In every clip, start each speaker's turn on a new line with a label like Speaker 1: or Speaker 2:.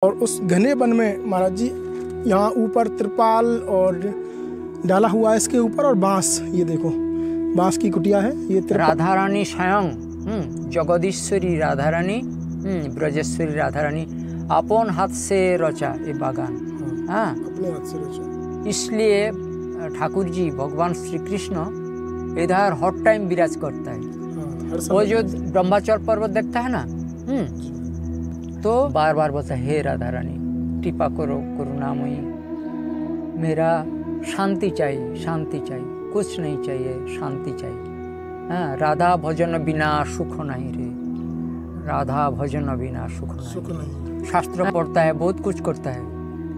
Speaker 1: और उस घने वन में महाराज जी यहाँ ऊपर त्रिपाल और डाला हुआ है इसके ऊपर, और बांस, ये देखो बांस की कुटिया है। ये
Speaker 2: राधा रानी स्वयं जगदीश्वरी राधा रानी ब्रजेश्वरी राधा रानी अपन हाथ से रचा ये बागान। हाँ,
Speaker 1: अपने हाथ से रचा।
Speaker 2: इसलिए ठाकुर जी भगवान श्री कृष्ण इधर हर टाइम विराज करता है। वो जो ब्रह्माचल पर्वत देखता है ना, तो बार बार बोलता है, हे राधा रानी कृपा करो करुणामयी, मेरा शांति चाहिए, शांति चाहिए, कुछ नहीं चाहिए, शांति चाहिए। हाँ, राधा भजन बिना सुख नहीं रे, राधा भजन बिना सुख नहीं। शास्त्र पढ़ता है, बहुत कुछ करता है,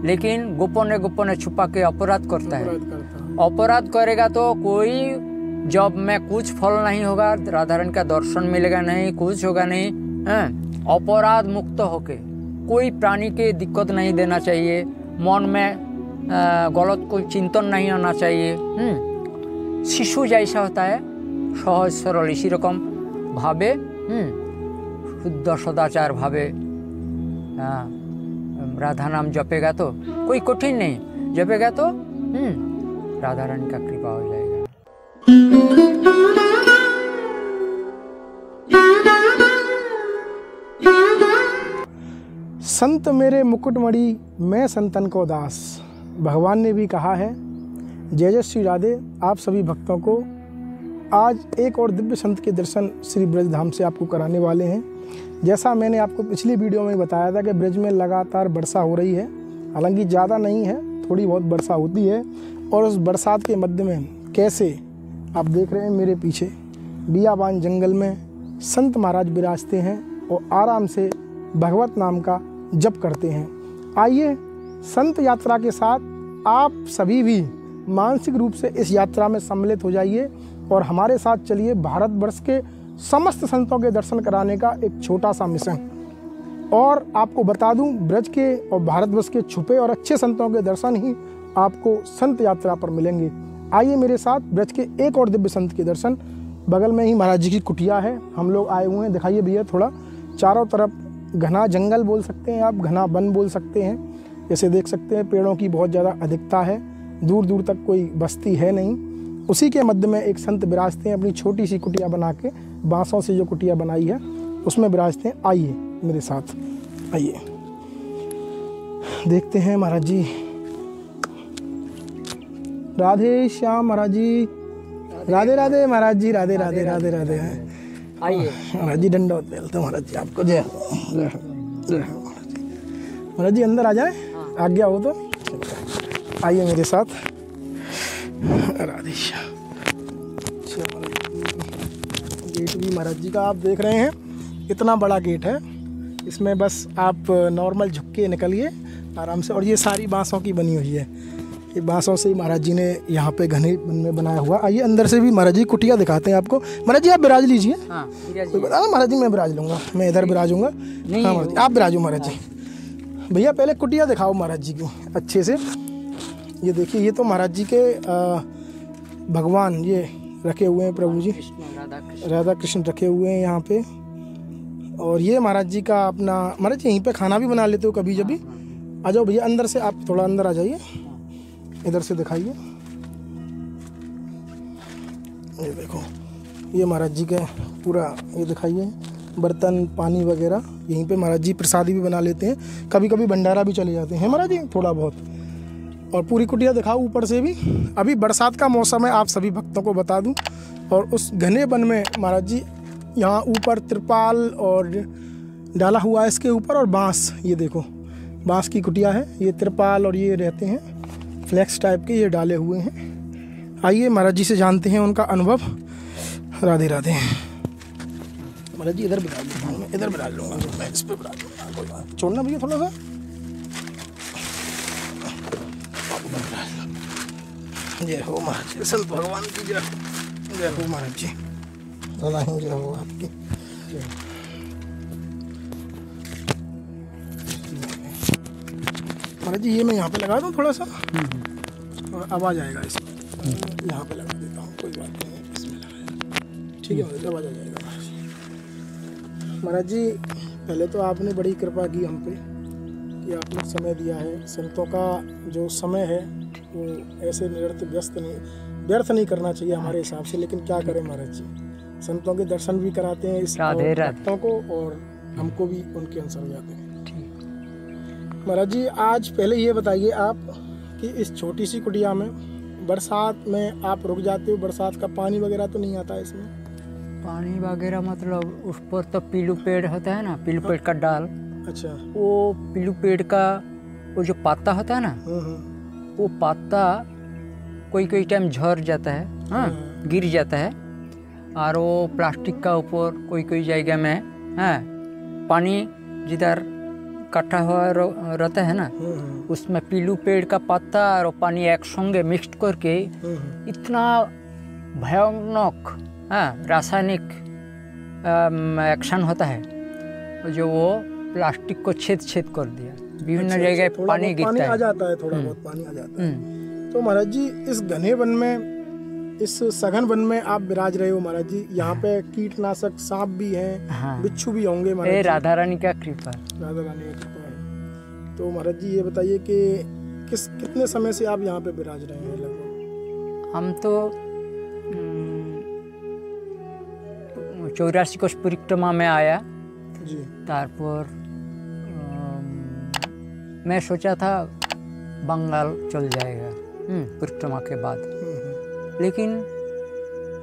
Speaker 2: लेकिन गोपने गोपने छुपा के अपराध करता है। अपराध करेगा तो कोई जब में कुछ फल नहीं होगा, राधा रानी का दर्शन मिलेगा नहीं, कुछ होगा नहीं। अपराध मुक्त होके कोई प्राणी के दिक्कत नहीं देना चाहिए, मन में गलत कोई चिंतन नहीं आना चाहिए। शिशु जैसा होता है, सहज सरल, इसी रकम भावे, शुद्ध सदाचार भावे राधा नाम जपेगा तो कोई कठिन नहीं, जपेगा तो राधा रानी का कृपा हो जाएगा।
Speaker 1: संत मेरे मुकुटमणि, मैं संतन को दास। भगवान ने भी कहा है। जय जय श्री राधे। आप सभी भक्तों को आज एक और दिव्य संत के दर्शन श्री ब्रज धाम से आपको कराने वाले हैं। जैसा मैंने आपको पिछली वीडियो में बताया था कि ब्रज में लगातार वर्षा हो रही है, हालांकि ज़्यादा नहीं है, थोड़ी बहुत वर्षा होती है। और उस बरसात के मध्य में कैसे आप देख रहे हैं मेरे पीछे बियाबान जंगल में संत महाराज विराजते हैं और आराम से भगवत नाम का जप करते हैं। आइए संत यात्रा के साथ आप सभी भी मानसिक रूप से इस यात्रा में सम्मिलित हो जाइए और हमारे साथ चलिए भारतवर्ष के समस्त संतों के दर्शन कराने का एक छोटा सा मिशन। और आपको बता दूं, ब्रज के और भारतवर्ष के छुपे और अच्छे संतों के दर्शन ही आपको संत यात्रा पर मिलेंगे। आइए मेरे साथ ब्रज के एक और दिव्य संत के दर्शन। बगल में ही महाराज जी की कुटिया है, हम लोग आए हुए हैं। दिखाइए भैया थोड़ा, चारों तरफ घना जंगल बोल सकते हैं आप, घना वन बोल सकते हैं। जैसे देख सकते हैं पेड़ों की बहुत ज़्यादा अधिकता है, दूर दूर तक कोई बस्ती है नहीं। उसी के मध्य में एक संत विराजते हैं, अपनी छोटी सी कुटिया बना के, बांसों से जो कुटिया बनाई है उसमें विराजते हैं। आइए मेरे साथ, आइए देखते हैं महाराज जी। राधे श्याम महाराज जी, राधे राधे महाराज जी, राधे राधे राधे राधे।
Speaker 2: आइए
Speaker 1: महाराज जी, दंडवत मिलते महाराज जी आपको। जय महाराज जी, अंदर आ जाए, आज्ञा हो तो। आइए मेरे साथ। राधे श्याम। गेट भी महाराज जी का आप देख रहे हैं, इतना बड़ा गेट है। इसमें बस आप नॉर्मल झुक के निकलिए आराम से। और ये सारी बांसों की बनी हुई है, ये बांसों से ही महाराज जी ने यहाँ पे घने वन में बनाया हुआ। आइए अंदर से भी महाराज जी कुटिया दिखाते हैं आपको। महाराज जी आप विराज लीजिए। कोई बता ना महाराज जी, मैं विराज लूँगा, मैं इधर विराजूंगा। हाँ महाराज जी, आप विराजो महाराज जी। भैया पहले कुटिया दिखाओ महाराज जी की अच्छे से। ये देखिए, ये तो महाराज जी के भगवान ये रखे हुए हैं, प्रभु जी राधा कृष्ण रखे हुए हैं यहाँ पे। और ये महाराज जी का अपना, महाराज जी यहीं पे खाना भी बना लेते हो कभी जभी। आ जाओ भैया अंदर से, आप थोड़ा अंदर आ जाइए, इधर से दिखाइए। ये देखो, ये महाराज जी का पूरा ये दिखाइए, बर्तन पानी वगैरह। यहीं पे महाराज जी प्रसादी भी बना लेते हैं, कभी कभी भंडारा भी चले जाते हैं महाराज जी थोड़ा बहुत। और पूरी कुटिया दिखाओ ऊपर से भी। अभी बरसात का मौसम है, आप सभी भक्तों को बता दूं। और उस घने वन में महाराज जी यहाँ ऊपर त्रिपाल और डाला हुआ है इसके ऊपर, और बांस, ये देखो बांस की कुटिया है। ये त्रिपाल और ये रहते हैं फ्लैक्स टाइप के, ये डाले हुए हैं। आइए महाराज जी से जानते हैं उनका अनुभव। राधे राधे। महाराज जी इधर बिठा देता हूँ, मैं इधर बिठा लूँगा, मैं इस पर बिठा दूँगा, कोई बात छोड़ना भैया थोड़ा सा। जय हो महाराज जी, संत भगवान की जय। जय हो महाराज जी, सदा ही जय हो आपकी। महाराज जी ये मैं यहाँ पे लगा दूँ थोड़ा सा, और आवाज़ आएगा इसमें। यहाँ पे लगा देता हूँ, कोई बात नहीं, इसमें लगाया। ठीक है महाराज, आवाज़ आ जाएगा। महाराज जी पहले तो आपने बड़ी कृपा की हम पे, कि आपने समय दिया है। संतों का जो समय है वो ऐसे व्यर्थ नहीं करना चाहिए हमारे हिसाब से, लेकिन क्या करें महाराज जी, संतों के दर्शन भी कराते हैं इस भक्तों को और हमको भी उनके अनुसार हो जाते हैं। महाराज जी आज पहले ये बताइए आप कि इस छोटी सी कुटिया में बरसात में आप रुक जाते हो, बरसात का पानी वगैरह तो नहीं आता इसमें?
Speaker 2: पानी वगैरह मतलब उस पर तो पीलू पेड़ होता है ना, पीलू पेड़ का डाल, अच्छा, वो पीलू पेड़ का वो जो पत्ता होता है ना, वो पत्ता कोई कोई टाइम झड़ जाता है, हाँ, गिर जाता है, और वो प्लास्टिक का ऊपर कोई कोई जगह में, हाँ, पानी जिधर इकट्ठा हुआ रहता है ना, उसमें पीलू पेड़ का पत्ता और पानी एक संगे मिक्स करके इतना भयानक, हाँ, रासायनिक एक्शन होता है जो वो प्लास्टिक को छेद कर दिया, विभिन्न जगह पानी गिरता है,
Speaker 1: आ जाता है, थोड़ा बहुत पानी आ जाता है। तो महाराज जी इस घने वन में, इस सघन वन में आप विराज रहे हो महाराज जी, यहाँ पे कीटनाशक सांप भी हैं, हाँ, बिच्छू भी होंगे महाराज जी।
Speaker 2: राधा रानी का कृपा,
Speaker 1: राधा रानी का कृपा है। तो महाराज जी ये बताइए कि कितने समय से आप यहाँ पे विराज रहे हैं लगभग?
Speaker 2: हम तो 84 कोष परिक्रमा में आया जी। तारपर मैं सोचा था बंगाल चल जाएगा परिक्रमा के बाद, लेकिन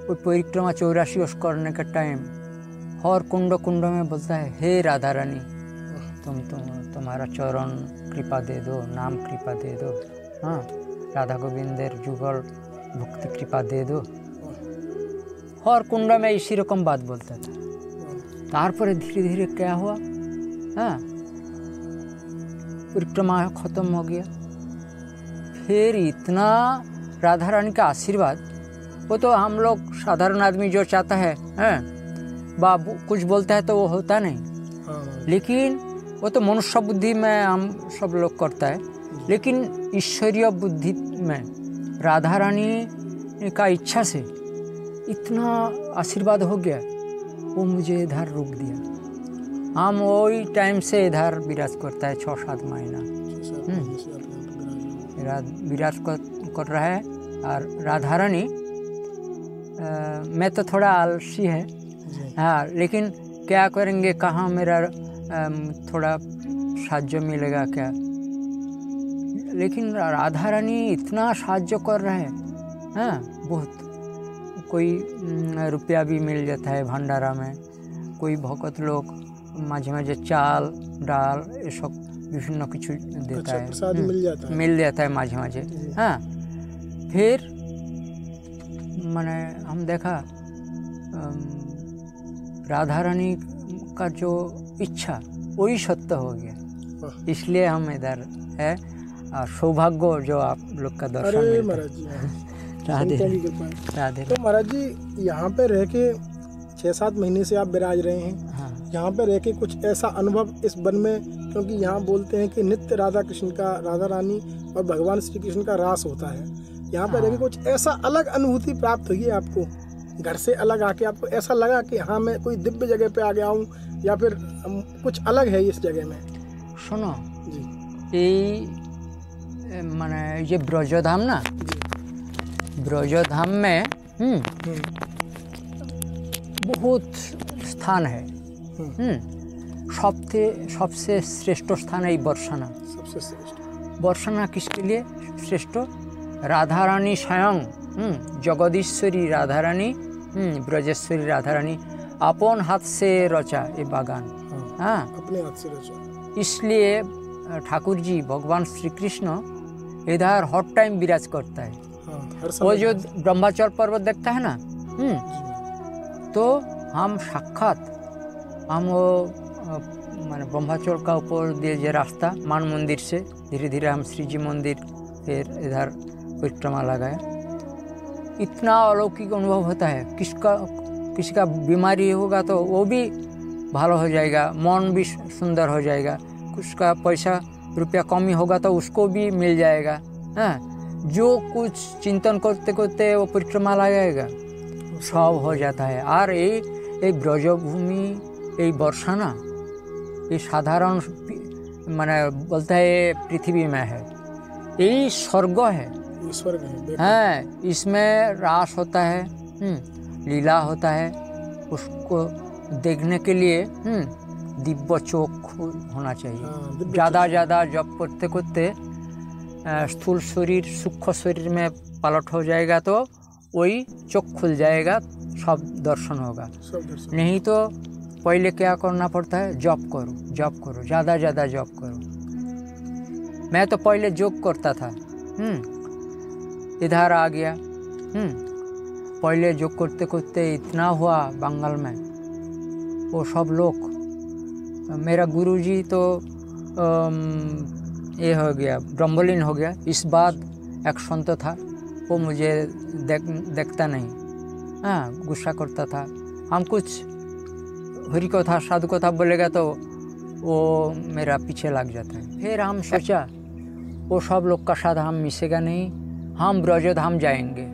Speaker 2: वो परिक्रमा 84 कोष करने का टाइम हर कुंड में बोलता है, हे राधा रानी तुम्हारा चरण कृपा दे दो, नाम कृपा दे दो, हाँ, राधा गोविंदर जुगल भक्ति कृपा दे दो, हर कुंड में इसी रकम बात बोलता था। तारपर धीरे धीरे क्या हुआ, हाँ, परिक्रमा खत्म हो गया, फिर इतना राधा रानी का आशीर्वाद, वो तो हम लोग साधारण आदमी जो चाहता है, बाबू कुछ बोलता है तो वो होता नहीं, लेकिन वो तो मनुष्य बुद्धि में हम सब लोग करता है, लेकिन ईश्वरीय बुद्धि में राधा रानी का इच्छा से इतना आशीर्वाद हो गया, वो मुझे इधर रोक दिया। हम वही टाइम से इधर विराज करता है, 6-7 महीना विराज कर रहा है। और राधा रानी मैं तो थोड़ा आलसी है, हाँ, लेकिन क्या करेंगे, कहाँ मेरा थोड़ा साहाय्य मिलेगा क्या, लेकिन राधा रानी इतना साहाय्य कर रहा है, हाँ, बहुत, कोई रुपया भी मिल जाता है भंडारा में, कोई भक्त लोग माझे माझे चाल डाल ये सब विभिन्न कुछ देता, अच्छा, है, प्रसाद मिल जाता है माझे माझे, हाँ। फिर मैंने हम देखा राधा रानी का जो इच्छा वही सत्य हो गया, इसलिए हम इधर है, और सौभाग्य जो आप लोग का दर्शन मिलता है। राधे।
Speaker 1: तो महाराज जी यहाँ पे रह के 6-7 महीने से आप विराज रहे हैं, हाँ। यहाँ पे रह के कुछ ऐसा अनुभव इस वन में, क्योंकि यहाँ बोलते हैं कि नित्य राधा रानी और भगवान श्री कृष्ण का रास होता है, यहाँ पे रह के कुछ ऐसा अलग अनुभूति प्राप्त हुई है आपको, घर से अलग आके आपको ऐसा लगा कि हाँ मैं कोई दिव्य जगह पे आ गया हूँ, या फिर कुछ अलग है इस जगह में?
Speaker 2: सुनो जी, ये माने ये ब्रजधाम ना, ब्रजधाम में बहुत स्थान है, सबसे श्रेष्ठ स्थान है बरसाना। सबसे श्रेष्ठ बरसाना किसके लिए श्रेष्ठ? राधा रानी स्वयं जगदीश्वरी राधा रानी, ब्रजेश्वरी राधा रानी अपन हाथ से रचा ये बागान, हाँ,
Speaker 1: अपने हाथ से रचा,
Speaker 2: इसलिए ठाकुर जी भगवान श्री कृष्ण इधर हर टाइम विराज करता है। वो जो ब्रह्माचल पर्वत देखता है ना, तो हम साक्षात हम वो माने ब्रह्माचल का ऊपर दिए जो रास्ता मान मंदिर से धीरे धीरे हम श्री जी मंदिर फिर इधर परिक्रमा लगाए, इतना अलौकिक अनुभव होता है। किसी का बीमारी होगा तो वो भी भालो हो जाएगा, मन भी सुंदर हो जाएगा, कुछ का पैसा रुपया कमी होगा तो उसको भी मिल जाएगा, हाँ, जो कुछ चिंतन करते करते वो परिक्रमा लगाएगा सब हो जाता है। और ये ब्रजभूमि, ये बरसाना, ये साधारण माने बोलता है ये पृथ्वी में है, यही स्वर्ग है।
Speaker 1: स्वर्ग है।
Speaker 2: हाँ, इसमें रास होता है, लीला होता है। उसको देखने के लिए दिव्य चोख होना चाहिए। ज़्यादा जब करते करते स्थूल शरीर सूक्ष्म शरीर में पलट हो जाएगा तो वही चोख खुल जाएगा, सब दर्शन होगा। नहीं तो पहले क्या करना पड़ता है, जप करो, ज़्यादा जप करो। मैं तो पहले जोग करता था, इधर आ गया। पहले जोग करते करते इतना हुआ बंगाल में, वो सब लोग, मेरा गुरुजी तो ये हो गया, ब्रह्मलीन हो गया। इस बाद एक संत था, वो मुझे देखता नहीं, हाँ, गुस्सा करता था। हम कुछ हरि कथा साधु कथा बोलेगा तो वो मेरा पीछे लग जाता है। फिर हम सोचा वो सब लोग का साथ हम मिसेगा नहीं, हम ब्रजधाम जाएंगे।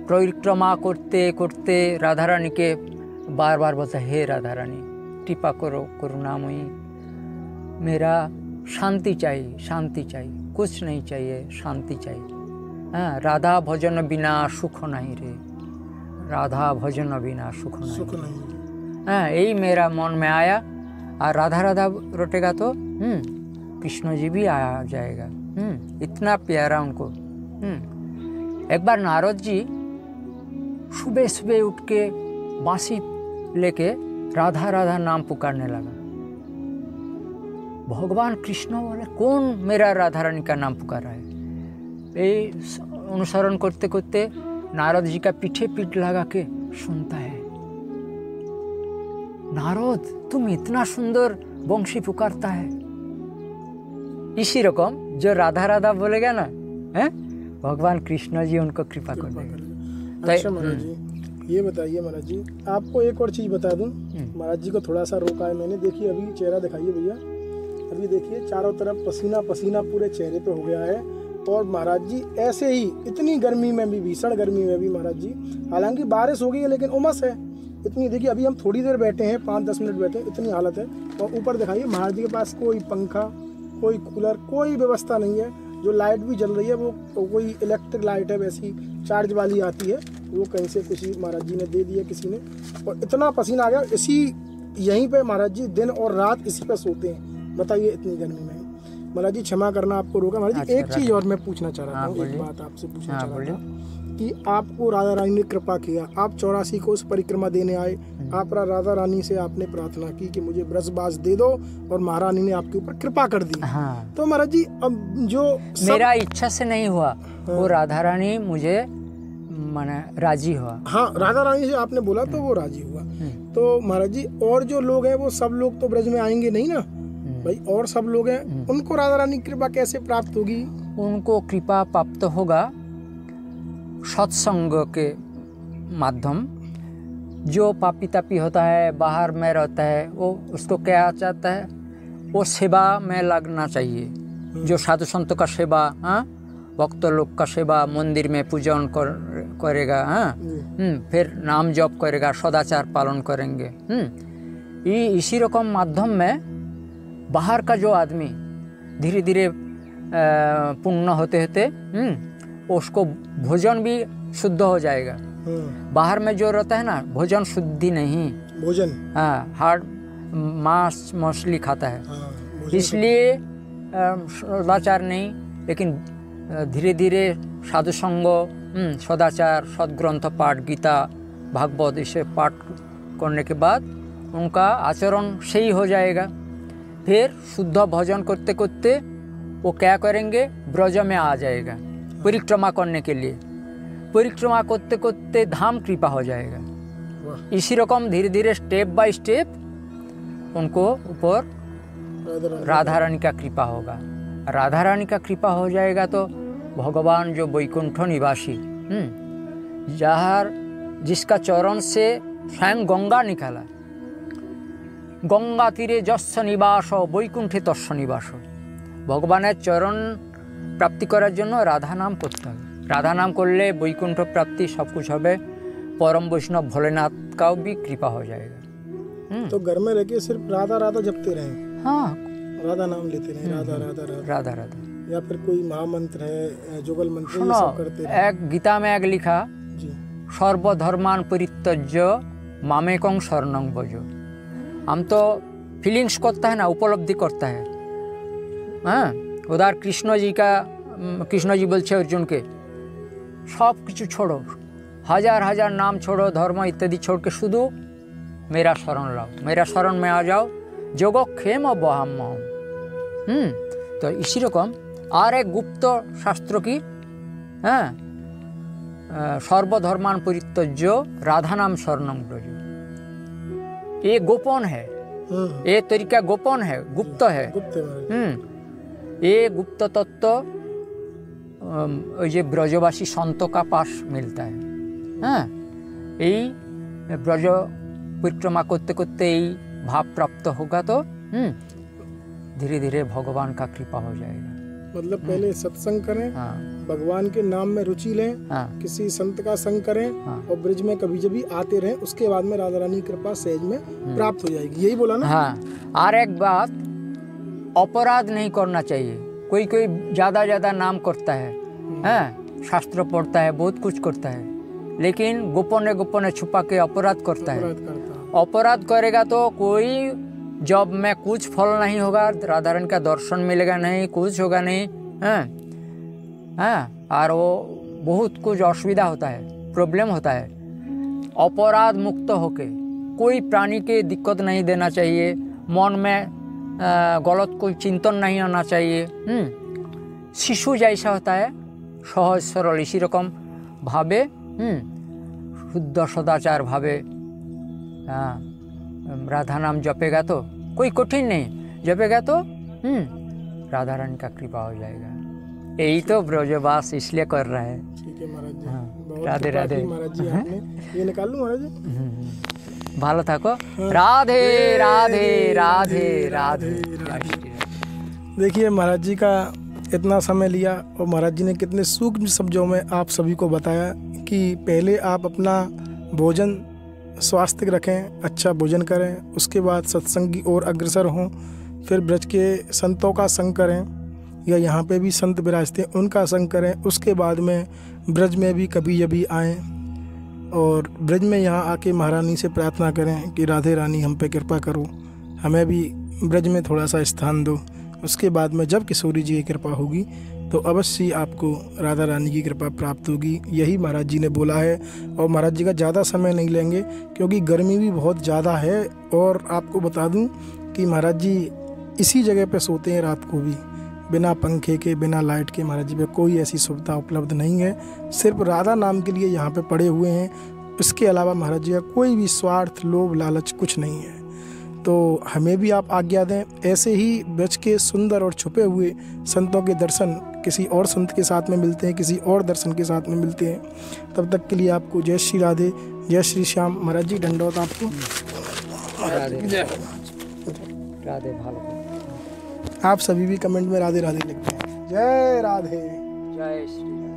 Speaker 2: परिक्रमा करते करते राधा रानी के बार बार बोलता, हे राधा रानी कृपा करो, करुणामयी, मेरा शांति चाहिए, कुछ नहीं चाहिए, शांति चाहिए। हाँ, राधा भजन बिना सुख नहीं रे, राधा भजन बिना सुख नहीं। हाँ, यही मेरा मन में आया। और राधा रोटेगा तो कृष्ण जी भी आ जाएगा। इतना प्यारा उनको। एक बार नारद जी सुबह उठ के बांसी लेके राधा नाम पुकारने लगा। भगवान कृष्ण बोले, कौन मेरा राधा रानी का नाम पुकार रहा है? ये अनुसरण करते करते नारद जी का पीठे पीठ लगा के सुनता है। नारद, तुम इतना सुंदर बंशी पुकारता है। इसी रकम जो राधा बोलेगा ना, है भगवान कृष्ण जी उनको कृपा कर देंगे।
Speaker 1: अच्छा महाराज जी, ये बताइए महाराज जी, आपको एक और चीज़ बता दूं। महाराज जी को थोड़ा सा रोका है मैंने। देखिए अभी चेहरा दिखाइए भैया, अभी देखिए चारों तरफ पसीना पूरे चेहरे पे हो गया है। और महाराज जी ऐसे ही इतनी गर्मी में भी, भीषण गर्मी में भी महाराज जी, हालांकि बारिश हो गई है लेकिन उमस है इतनी। देखिए अभी हम थोड़ी देर बैठे हैं, 5-10 मिनट बैठे हैं, इतनी हालत है। और ऊपर दिखाइए महाराज जी के पास कोई पंखा, कोई कूलर, कोई व्यवस्था नहीं है। जो लाइट भी जल रही है वो कोई इलेक्ट्रिक लाइट है, वैसी चार्ज वाली आती है, वो कहीं से किसी महाराज जी ने दे दिया किसी ने। और इतना पसीना आ गया, इसी यहीं पे महाराज जी दिन और रात इसी पे सोते हैं। बताइए इतनी गर्मी में। महाराज जी क्षमा करना, आपको रोका। महाराज जी एक चीज़ और मैं पूछना चाह रहा था, एक बात आपसे पूछना चाह रहा था कि आपको राधा रानी ने कृपा किया, आप 84 को उस परिक्रमा देने आए, आप राधा रानी से आपने प्रार्थना की कि मुझे ब्रजबास दे दो, और महारानी ने आपके ऊपर कृपा कर दी।
Speaker 2: हाँ।
Speaker 1: तो महाराज जी अब जो
Speaker 2: मेरा इच्छा से नहीं हुआ, वो राधा रानी मुझे माने राजी हुआ।
Speaker 1: हाँ, राधा रानी से आपने बोला तो वो राजी हुआ। तो महाराज जी और जो लोग हैं वो सब लोग तो ब्रज में आएंगे नहीं ना भाई, और सब लोग हैं, उनको राधा रानी की कृपा कैसे प्राप्त होगी?
Speaker 2: उनको कृपा प्राप्त होगा सत्संग के माध्यम। जो पापी तापी होता है, बाहर में रहता है, वो उसको क्या चाहता है, वो सेवा में लगना चाहिए। जो साधु संतों का सेवा, हाँ, भक्त लोग का सेवा, मंदिर में पूजन करेगा, हाँ, फिर नाम जप करेगा, सदाचार पालन करेंगे। इसी रकम माध्यम में बाहर का जो आदमी धीरे धीरे पुण्य होते होते उसको भोजन भी शुद्ध हो जाएगा। बाहर में जो रहता है ना, भोजन शुद्धि नहीं,
Speaker 1: भोजन,
Speaker 2: हाँ, हार्ड मांस मछली खाता है। इसलिए सदाचार नहीं, लेकिन धीरे धीरे साधु संग, सदाचार, सदग्रंथ पाठ, गीता भागवत इसे पाठ करने के बाद उनका आचरण सही हो जाएगा। फिर शुद्ध भोजन करते करते वो क्या करेंगे, ब्रज में आ जाएगा परिक्रमा करने के लिए। परिक्रमा करते करते धाम कृपा हो जाएगा। इसी रकम धीरे धीरे स्टेप बाय स्टेप उनको ऊपर राधा रानी का कृपा होगा। राधा रानी का कृपा हो जाएगा तो भगवान जो वैकुंठ निवासी, जहाँ जिसका चरण से स्वयं गंगा निकाला, गंगा तीरे जस्य निवास वैकुंठे तस्य निवास, भगवान चरण प्राप्ति करार जन्य राधा नाम करते हैं। राधा नाम करले वैकुंठ प्राप्ति सब कुछ होवे, परम वैष्णव भोलेनाथ का भी कृपा हो जाएगा।
Speaker 1: तो घर में रह के सिर्फ राधा राधा जपते रहें?
Speaker 2: हाँ,
Speaker 1: राधा नाम लेते रहे, राधा राधा राधा
Speaker 2: राधा राधा।
Speaker 1: या फिर कोई महामंत्र है, जुगल मंत्र, ये
Speaker 2: सुनो,
Speaker 1: सब करते रहे।
Speaker 2: एक गीता में एक लिखा,
Speaker 1: जी
Speaker 2: सर्वधर्मान परित्यज्य मामेकं शरणं भज। हम तो फीलिंग्स करता है ना, उपलब्धि करता है। हाँ, उधर कृष्ण जी बोलছে अर्जुनকে सब কিছু छोड़ो, हजार हजार नाम छोड़ो, धर्म इत्यादि छोड़ के शुद्ध मेरा शरण लाओ, मेरा शरण में आ जाओ, যোগক্ষেম বহাম্যহম। तो इसी रकम और एक गुप्त शास्त्र की, हाँ, सर्वधर्मान परित्यज्य राधा नाम शरणं व्रज। ये गोपन है, ये तरीका गोपन है, गुप्त है। ये गुप्त तत्व ये ब्रजवासी संतों का पास मिलता है। हाँ, यही ब्रज परिक्रमा करते करते यही भाव प्राप्त होगा तो धीरे धीरे भगवान का कृपा हो जाएगा।
Speaker 1: मतलब पहले सत्संग करें,
Speaker 2: हाँ,
Speaker 1: भगवान के नाम में रुचि लें,
Speaker 2: हाँ,
Speaker 1: किसी संत का संग करें,
Speaker 2: हाँ,
Speaker 1: और ब्रिज में कभी जभी आते रहें, उसके बाद में राधा रानी की कृपा सहज में प्राप्त हो जाएगी। यही बोला ना?
Speaker 2: हाँ। और एक बात, अपराध नहीं करना चाहिए। कोई कोई ज़्यादा नाम करता है, हाँ, शास्त्र पढ़ता है, बहुत कुछ करता है, लेकिन गोपने छुपा के अपराध करता है। अपराध करेगा तो कोई जब में कुछ फल नहीं होगा, राधा रानी का दर्शन मिलेगा नहीं, कुछ होगा नहीं। हाँ, हाँ, और वो बहुत कुछ असुविधा होता है, प्रॉब्लम होता है। अपराध मुक्त होके कोई प्राणी के दिक्कत नहीं देना चाहिए, मन में गलत कोई चिंतन नहीं आना चाहिए। शिशु जैसा होता है, सहज सरल, इसी रकम भावे, शुद्ध सदाचार भावे, हाँ, राधा नाम जपेगा तो कोई कठिन नहीं, जपेगा तो राधा रानी का कृपा हो जाएगा। यही तो ब्रजवास इसलिए कर रहा है।
Speaker 1: ठीक है महाराज जी,
Speaker 2: हाँ,
Speaker 1: बहुत
Speaker 2: राधे
Speaker 1: कृपा
Speaker 2: राधे।
Speaker 1: की महाराज जी आपने। ये निकाल लूं महाराज जी?
Speaker 2: भालो थाको। राधे राधे राधे राधे।
Speaker 1: देखिए महाराज जी का इतना समय लिया और महाराज जी ने कितने सूक्ष्म शब्दों में आप सभी को बताया कि पहले आप अपना भोजन स्वास्थ्य रखें, अच्छा भोजन करें, उसके बाद सत्संग की ओर अग्रसर हों, फिर ब्रज के संतों का संग करें, या यहाँ पे भी संत विराजते हैं उनका संग करें, उसके बाद में ब्रज में भी कभी जभी आएँ और ब्रज में यहाँ आके महारानी से प्रार्थना करें कि राधे रानी हम पे कृपा करो, हमें भी ब्रज में थोड़ा सा स्थान दो। उसके बाद में जब किशोरी जी की कृपा होगी तो अवश्य आपको राधा रानी की कृपा प्राप्त होगी। यही महाराज जी ने बोला है। और महाराज जी का ज़्यादा समय नहीं लेंगे क्योंकि गर्मी भी बहुत ज़्यादा है। और आपको बता दूं कि महाराज जी इसी जगह पे सोते हैं रात को भी, बिना पंखे के, बिना लाइट के। महाराज जी पे कोई ऐसी सुविधा उपलब्ध नहीं है, सिर्फ राधा नाम के लिए यहाँ पे पड़े हुए हैं। इसके अलावा महाराज जी का कोई भी स्वार्थ, लोभ, लालच कुछ नहीं है। तो हमें भी आप आज्ञा दें, ऐसे ही ब्रज के सुंदर और छुपे हुए संतों के दर्शन किसी और संत के साथ में मिलते हैं, किसी और दर्शन के साथ में मिलते हैं। तब तक के लिए आपको जय श्री राधे, जय श्री श्याम। महाराज जी दंडवत आपको।
Speaker 2: राधे राधे। भालो।
Speaker 1: आप सभी भी कमेंट में राधे राधे लिखते हैं। जय राधे,
Speaker 2: जय श्री